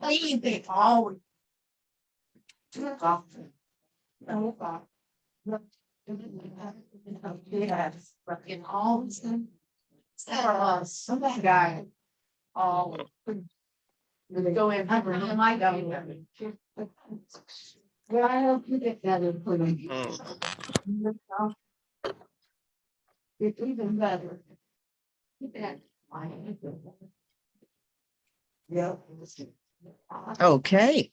They always took off. No, yes, but in all some guy, all go in, I might go. Well, I hope you get that included. It's even better. Yeah. Okay.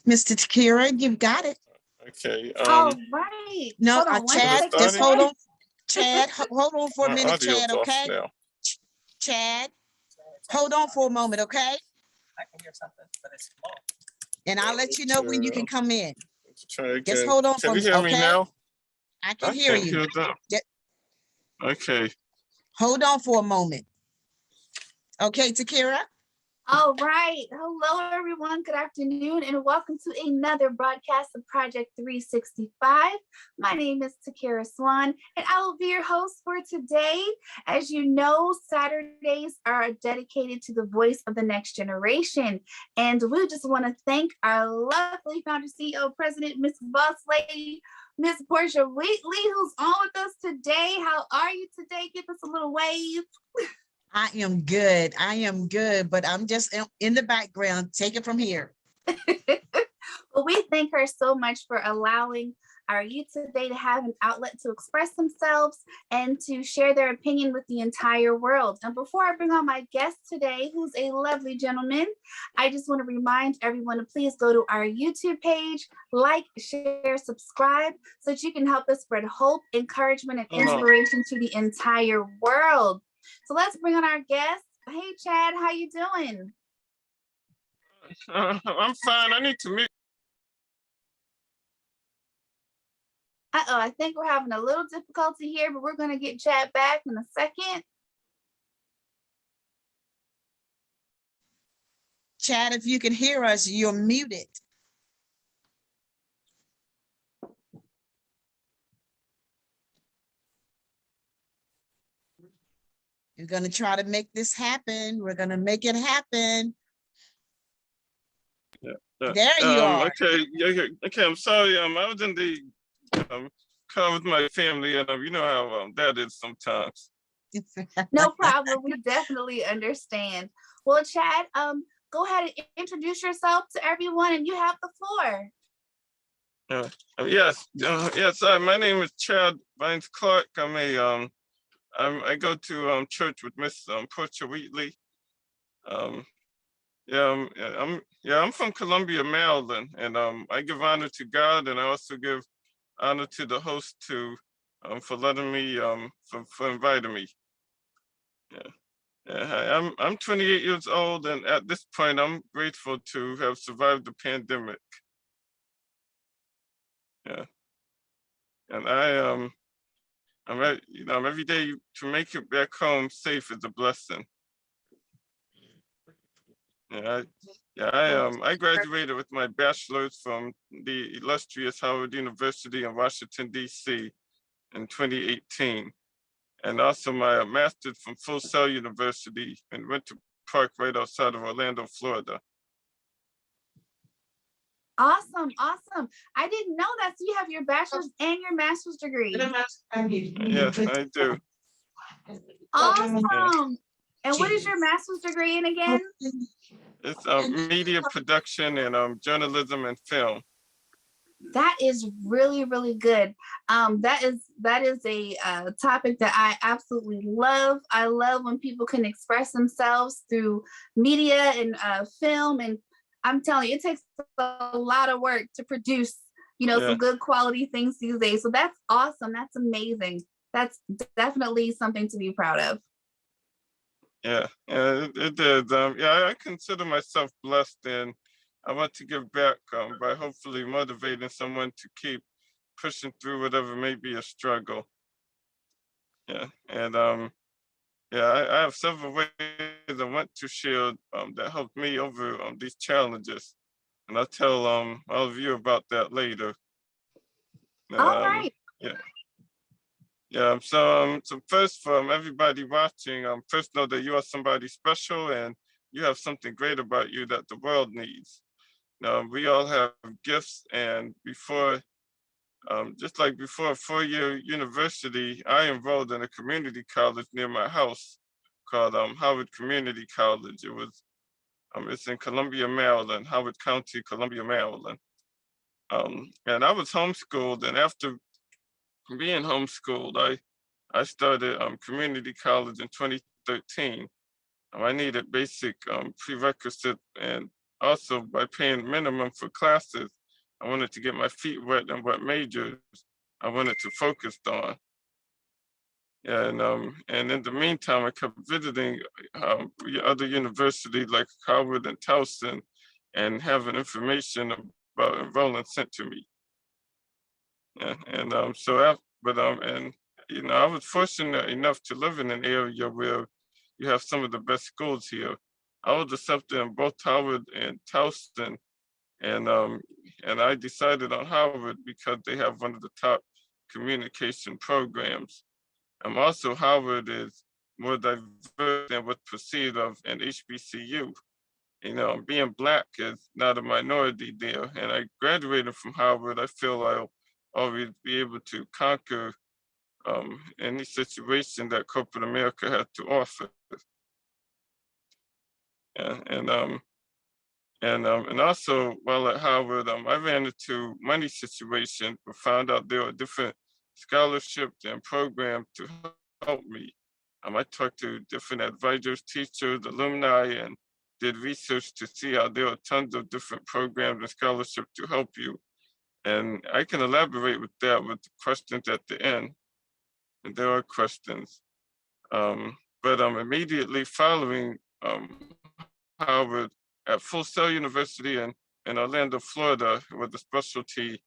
Mr. Takira, you've got it. Okay. All right. No, Hold on one Chad, second. just hold on. Chad, hold on for a My minute, audio's Chad, off okay? now. Chad, hold on for a moment, okay? I can hear something, but it's small. And I'll let you know when you can come in. Let's try again. Just hold on Can for you me, hear me okay? now? I can hear can't you. hear them. Okay. Hold on for a moment. Okay, Takira? All right. Hello, everyone. Good afternoon, and welcome to another broadcast of Project 365. My name is Takira Swan, and I will be your host for today. As you know, Saturdays are dedicated to the voice of the next generation. And we just want to thank our lovely founder, CEO, President, Miss Boss Lady, Miss Portia Wheatley, who's on with us today. How are you today? Give us a little wave. I am good. I am good, but I'm just in the background. Take it from here. Well, we thank her so much for allowing our youth today to have an outlet to express themselves and to share their opinion with the entire world. And before I bring on my guest today, who's a lovely gentleman, I just want to remind everyone to please go to our YouTube page, like, share, subscribe, so that you can help us spread hope, encouragement, and inspiration to the entire world. So let's bring on our guest. Hey, Chad, how you doing? I'm fine. I need to meet. Uh-oh, I think we're having a little difficulty here, but we're going to get Chad back in a second. Chad, if you can hear us, you're muted. You're going to try to make this happen. We're going to make it happen. There you are. Okay. Okay. I'm sorry. I was in the car with my family, and you know how that is sometimes. No problem. We definitely understand. Well, Chad, go ahead and introduce yourself to everyone, and you have the floor. Yes. Yes. My name is Chad Vines-Clarke. I go to church with Miss Portia Wheatley. I'm from Columbia, Maryland, and I give honor to God, and I also give honor to the host for letting me for inviting me. I'm 28 years old, and at this point, I'm grateful to have survived the pandemic. Yeah, and I'm every day to make it back home safe is a blessing. I graduated with my bachelor's from the illustrious Howard University in Washington, D.C. in 2018. And also my master's from Full Sail University in Winter Park, right outside of Orlando, Florida. Awesome. Awesome. I didn't know that. So you have your bachelor's and your master's degree. Yes, I do. Awesome. And what is your master's degree in again? It's media production and journalism and film. That is really, really good. That is a topic that I absolutely love. I love when people can express themselves through media and film. And I'm telling you, it takes a lot of work to produce, some good quality things these days. So that's awesome. That's amazing. That's definitely something to be proud of. Yeah, it is. I consider myself blessed, and I want to give back by hopefully motivating someone to keep pushing through whatever may be a struggle. Yeah, and I have several ways I want to share that helped me over these challenges, and I'll tell all of you about that later. All right. Yeah, so first from everybody watching, first know that you are somebody special and you have something great about you that the world needs. We all have gifts, and just like before a 4-year university, I enrolled in a community college near my house called Howard Community College. It's in Columbia, Maryland, Howard County, Columbia, Maryland. And I was homeschooled, and after being homeschooled, I started community college in 2013. I needed basic prerequisite, and also by paying minimum for classes, I wanted to get my feet wet in what majors I wanted to focus on. And in the meantime, I kept visiting other universities like Harvard and Towson, and having information about enrollment sent to me. I was fortunate enough to live in an area where you have some of the best schools here. I was accepted in both Howard and Towson, and I decided on Howard because they have one of the top communication programs. Also, Howard is more diverse than what's perceived of an HBCU. Being Black is not a minority there, and I graduated from Howard. I feel I'll always be able to conquer any situation that corporate America had to offer. And also while at Howard, I ran into money situations, but found out there were different scholarships and programs to help me. I talked to different advisors, teachers, alumni, and did research to see how there are tons of different programs and scholarships to help you. And I can elaborate with that with the questions at the end. And there are questions. But immediately following Howard at Full Sail University in Orlando, Florida, with a specialty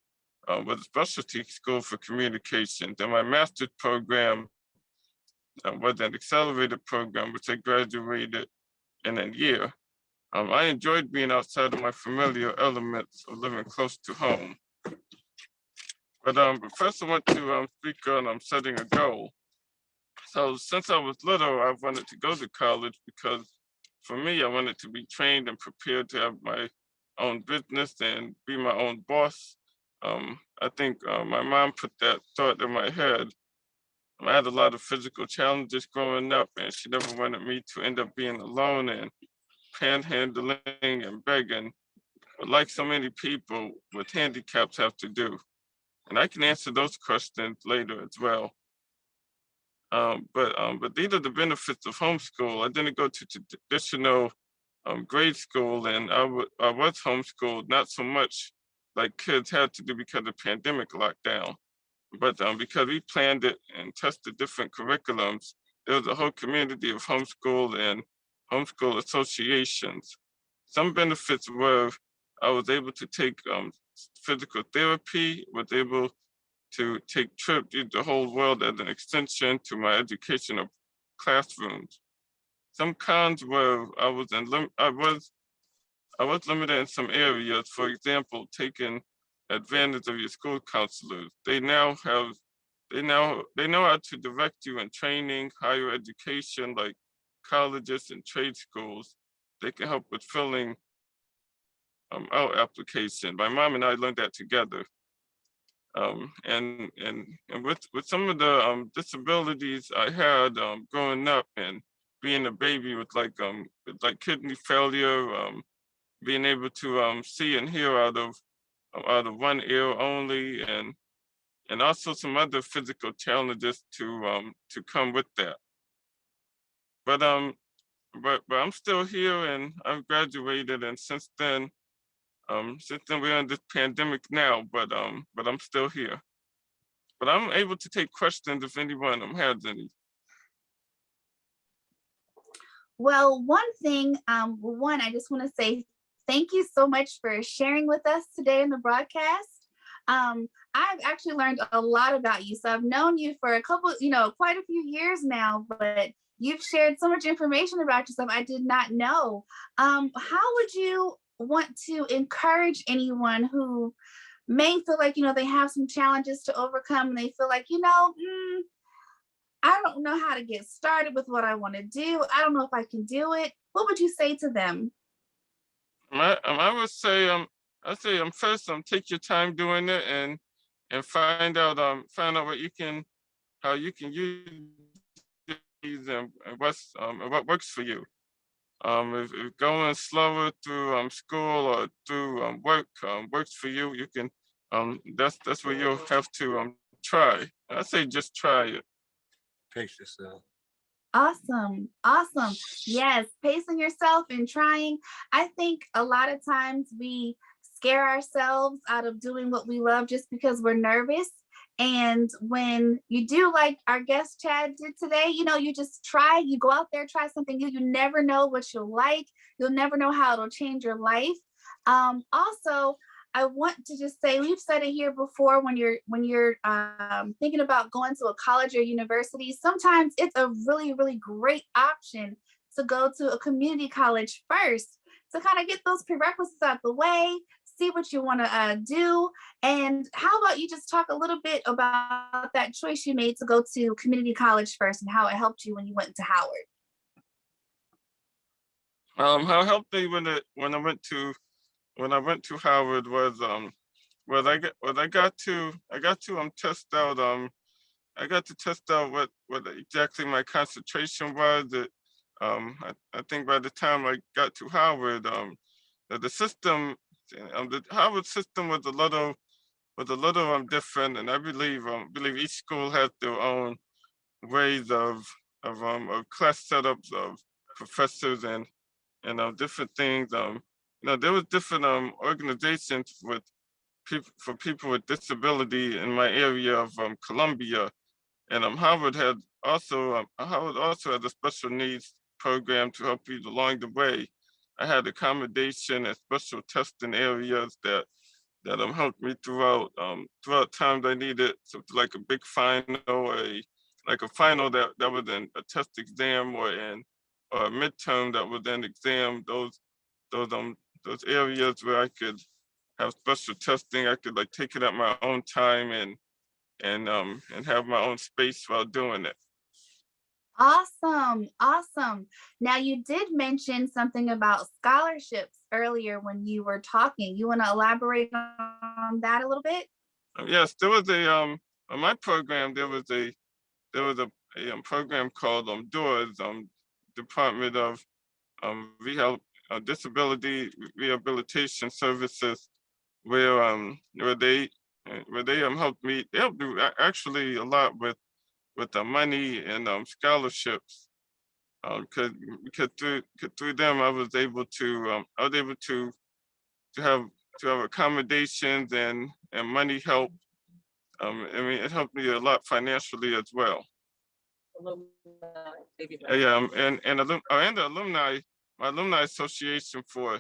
school for communication. Then my master's program was an accelerated program, which I graduated in a year. I enjoyed being outside of my familiar elements of living close to home. But first I want to speak on setting a goal. So since I was little, I wanted to go to college because for me, I wanted to be trained and prepared to have my own business and be my own boss. I think my mom put that thought in my head. I had a lot of physical challenges growing up, and she never wanted me to end up being alone and panhandling and begging, but like so many people with handicaps have to do. And I can answer those questions later as well. But these are the benefits of homeschool. I didn't go to traditional grade school, and I was homeschooled, not so much like kids had to do because the pandemic lockdown, but because we planned it and tested different curriculums, there was a whole community of homeschool and homeschool associations. Some benefits were I was able to take physical therapy, was able to take trips to the whole world as an extension to my educational classrooms. Some cons were I was limited in some areas. For example, taking advantage of your school counselors. They know how to direct you in training, higher education, like colleges and trade schools. They can help with filling out application. My mom and I learned that together. And with some of the disabilities I had growing up and being a baby with like kidney failure, being able to see and hear out of one ear only, and also some other physical challenges to come with that. But but I'm still here, and I've graduated, and since then we're in this pandemic now, but I'm still here. But I'm able to take questions if anyone has any. Well, one thing, I just want to say thank you so much for sharing with us today in the broadcast. I've actually learned a lot about you. So I've known you for quite a few years now, but you've shared so much information about yourself I did not know. How would you want to encourage anyone who may feel like, they have some challenges to overcome, and they feel like, I don't know how to get started with what I want to do. I don't know if I can do it. What would you say to them? I would say first take your time doing it and find out how you can use these and what works for you. If going slower through school or through work works for you, you can that's where you'll have to try. I say just try it. Pace yourself. Awesome. Awesome. Yes, pacing yourself and trying. I think a lot of times we scare ourselves out of doing what we love just because we're nervous. And when you do like our guest Chad did today, you just try, you go out there, try something new. You never know what you'll like. You'll never know how it'll change your life. Also, I want to just say, we've said it here before, when you're thinking about going to a college or university, sometimes it's a really, really great option to go to a community college first to kind of get those prerequisites out the way, see what you want to do. And how about you just talk a little bit about that choice you made to go to community college first and how it helped you when you went to Howard? How it helped me when I went to Howard was I got to test out what exactly my concentration was. I think by the time I got to Howard, the system, the Howard system was a little different, and I believe each school has their own ways of class setups of professors and different things. There was different organizations for people with disability in my area of Columbia, and Howard also had a special needs program to help you along the way. I had accommodation and special testing areas that helped me throughout times I needed something like a big final, a final that was in a test exam or a midterm that was an exam. Those those areas where I could have special testing, I could like take it at my own time and have my own space while doing it. Awesome. Awesome. Now, you did mention something about scholarships earlier when you were talking. You want to elaborate on that a little bit? Yes, there was on my program there was a program called DOORS, Department of Disability Rehabilitation Services, where they helped me. They helped me actually a lot with the money and scholarships. Because through them I was able to have accommodations and money help. It helped me a lot financially as well. Yeah, and the alumni, my alumni association for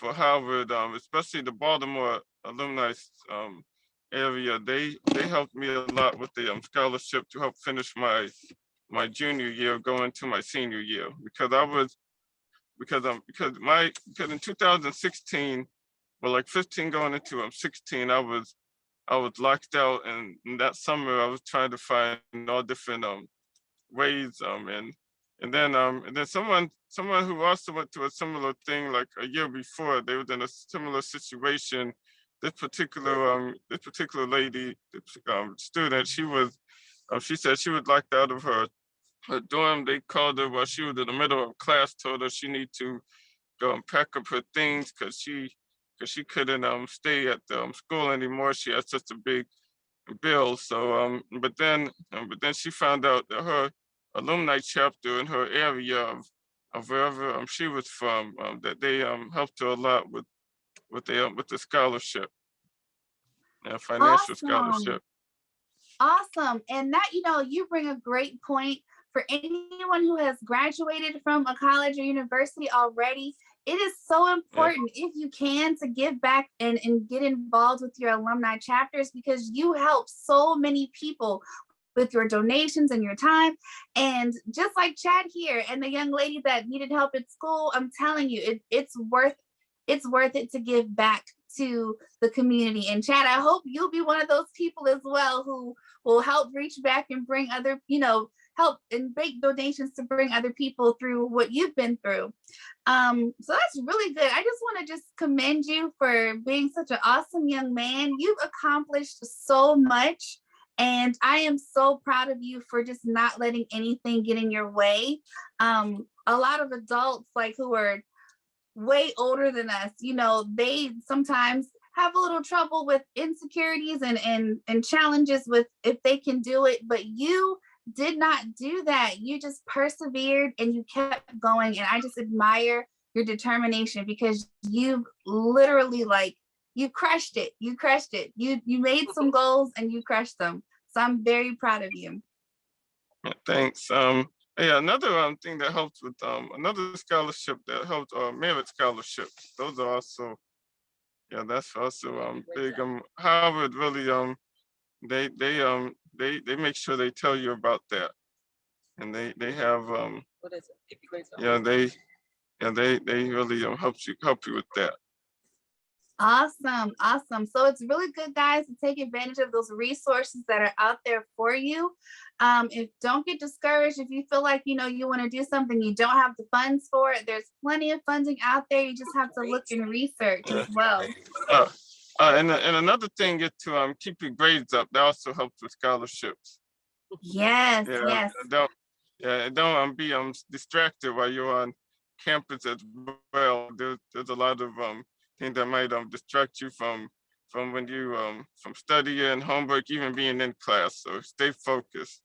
Harvard, especially the Baltimore alumni area, they helped me a lot with the scholarship to help finish my junior year, going to my senior year, because in 2016, well, like 15 going into 16, I was locked out, and in that summer I was trying to find all different ways, and then someone who also went through a similar thing like a year before, they were in a similar situation. This particular lady, student, she said she was locked out of her dorm. They called her while she was in the middle of class, told her she need to go and pack up her things because she couldn't stay at the school anymore. She had such a big bill. So but then she found out that her alumni chapter in her area of wherever she was from, that they helped her a lot with the scholarship, financial scholarship. Awesome. And that, you bring a great point for anyone who has graduated from a college or university already. It is so important, if you can, to give back and get involved with your alumni chapters, because you help so many people with your donations and your time. And just like Chad here and the young lady that needed help at school, I'm telling you, it's worth it to give back to the community. And Chad, I hope you'll be one of those people as well who will help reach back and bring other, help and make donations to bring other people through what you've been through. So that's really good. I just want to just commend you for being such an awesome young man. You've accomplished so much. And I am so proud of you for just not letting anything get in your way. A lot of adults like who are way older than us, you know, they sometimes have a little trouble with insecurities and challenges with if they can do it, but you did not do that. You just persevered and you kept going. And I just admire your determination because you've literally you crushed it. You crushed it. You made some goals and you crushed them. So I'm very proud of you. Yeah, thanks. Yeah, another thing that helps with another scholarship that helped merit scholarship. Those are also, yeah, that's also big. Harvard really they make sure they tell you about that, and they have What is it? AP grades? yeah they really help you with that. Awesome. Awesome. So it's really good, guys, to take advantage of those resources that are out there for you. If don't get discouraged, if you feel like, you know, you want to do something, you don't have the funds for it, there's plenty of funding out there. You just have to look and research as well. And another thing is to keep your grades up. That also helps with scholarships. Yes, Yeah, yes. don't be distracted while you're on campus as well. There's a lot of things that might distract you from when you from studying, homework, even being in class. So stay focused.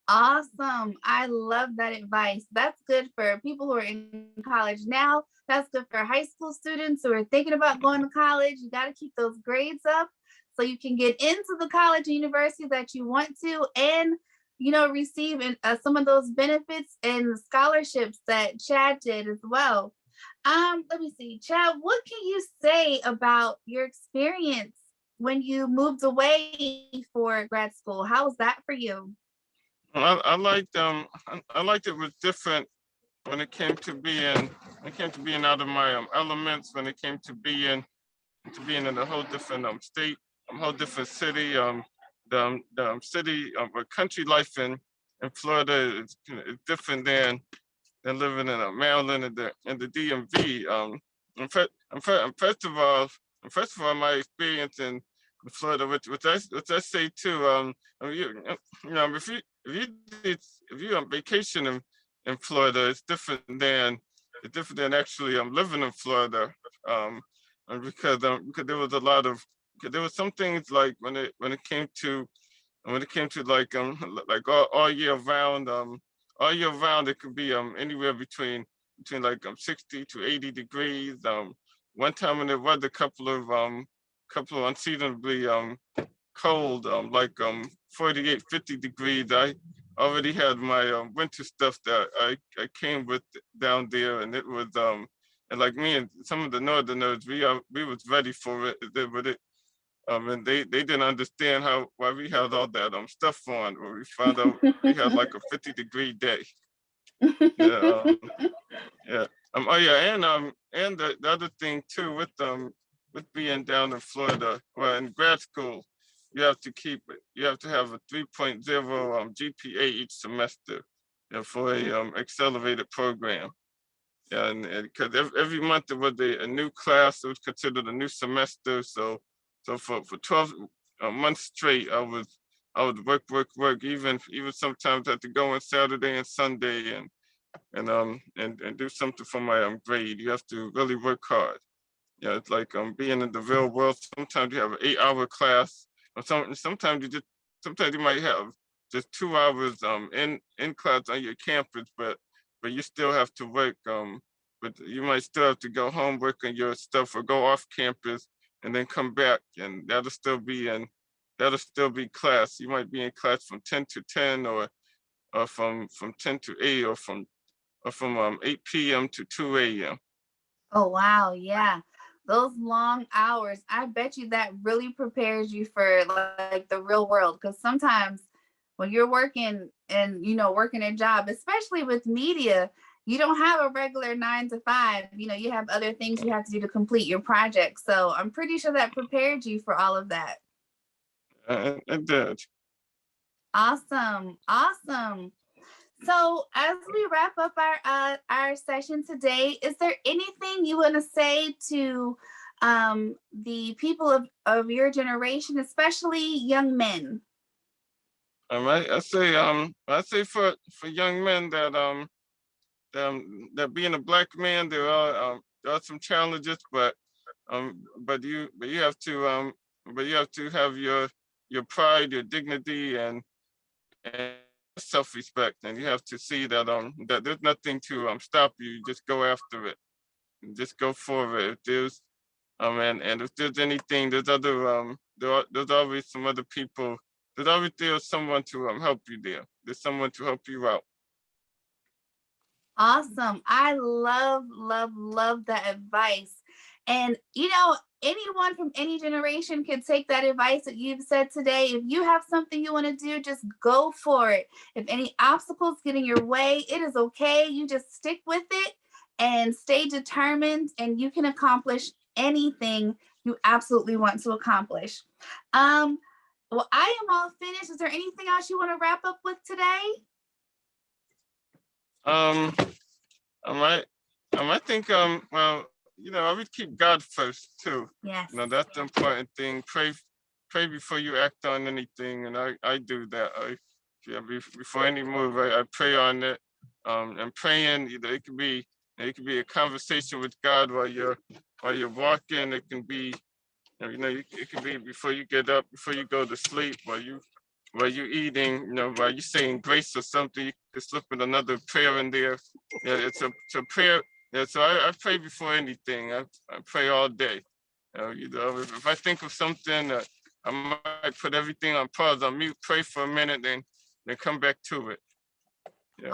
Awesome. I love that advice. That's good for people who are in college now. That's good for high school students who are thinking about going to college. You got to keep those grades up so you can get into the college and university that you want to, and you know, receive some of those benefits and scholarships that Chad did as well. Let me see, Chad, what can you say about your experience when you moved away for grad school? How was that for you? I liked I liked it was different when it came to being out of my elements, when it came to being in a whole different state, a whole different city. The city or country life in Florida is different than living in Maryland and the DMV. And first of all, my experience in Florida, which I say too, you know, if you on vacation in Florida, it's different than actually living in Florida. And because there was a lot of because there was some things like when it came to like all year round it could be anywhere between like 60 to 80 degrees. One time when it was a couple of unseasonably cold, like 48, 50 degrees, I already had my winter stuff that I came with down there, and it was and like me and some of the northerners, we was ready for it. And they didn't understand why we had all that stuff on. When we found out we had like a 50-degree day. Yeah, yeah. Oh yeah, and the other thing too with being down in Florida, well, in grad school, you have to have a 3.0 GPA each semester, for a accelerated program. Yeah, and because every month there was a new class, it was considered a new semester. So for 12 months straight, I would work, even sometimes I had to go on Saturday and Sunday and do something for my grade. You have to really work hard. Yeah, it's like being in the real world. Sometimes you have an 8-hour class, or sometimes you might have just 2 hours in class on your campus, but you still have to work. But you might still have to go home, work on your stuff, or go off campus and then come back, and that'll still be class. You might be in class from 10 to 10, or from 10 to 8, or from 8 p.m. to 2 a.m. Oh, wow. Yeah. Those long hours, I bet you that really prepares you for like the real world. Because sometimes when you're working and, you know, working a job, especially with media, you don't have a regular 9 to 5. You know, you have other things you have to do to complete your project. So I'm pretty sure that prepared you for all of that. It did. Awesome. Awesome. So as we wrap up our session today, is there anything you want to say to the people of your generation, especially young men? I say for young men that being a black man, there are some challenges, but you have to have your pride, your dignity, and self-respect, and you have to see that there's nothing to stop you. You just go after it, just go for it. If there's and if there's anything, there's always some other people. There's always someone to help you there. There's someone to help you out. Awesome. I love that advice. And anyone from any generation can take that advice that you've said today. If you have something you want to do, just go for it. If any obstacles get in your way, it is okay. You just stick with it and stay determined, and you can accomplish anything you absolutely want to accomplish. Well, I am all finished. Is there anything else you want to wrap up with today? Um, I think well, I would keep God first too. Yes. That's the important thing. Pray before you act on anything, and I do that. Before any move, I pray on it. And praying, it could be a conversation with God while you're walking. It can be it can be before you get up, before you go to sleep, while you're eating, while you're saying grace or something, you can slip in another prayer in there. Yeah, it's a prayer. Yeah, so I pray before anything. I pray all day. If I think of something, I might put everything on pause, on mute, pray for a minute, then come back to it. Yeah.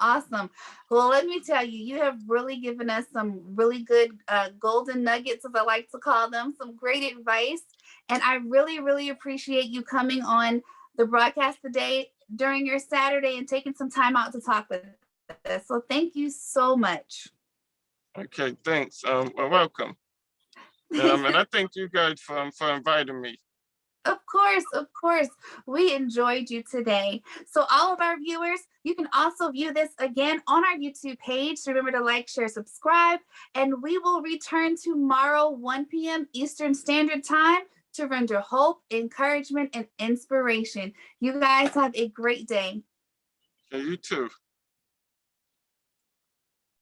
Awesome. Well, let me tell you, you have really given us some really good golden nuggets, as I like to call them, some great advice. And I really appreciate you coming on the broadcast today during your Saturday and taking some time out to talk with us. So thank you so much. Okay, thanks. Well, welcome. And I thank you guys for inviting me. Of course. We enjoyed you today. So all of our viewers, you can also view this again on our YouTube page. Remember to like, share, subscribe, and we will return tomorrow, 1 p.m. Eastern Standard Time to render hope, encouragement, and inspiration. You guys have a great day. Yeah, you too.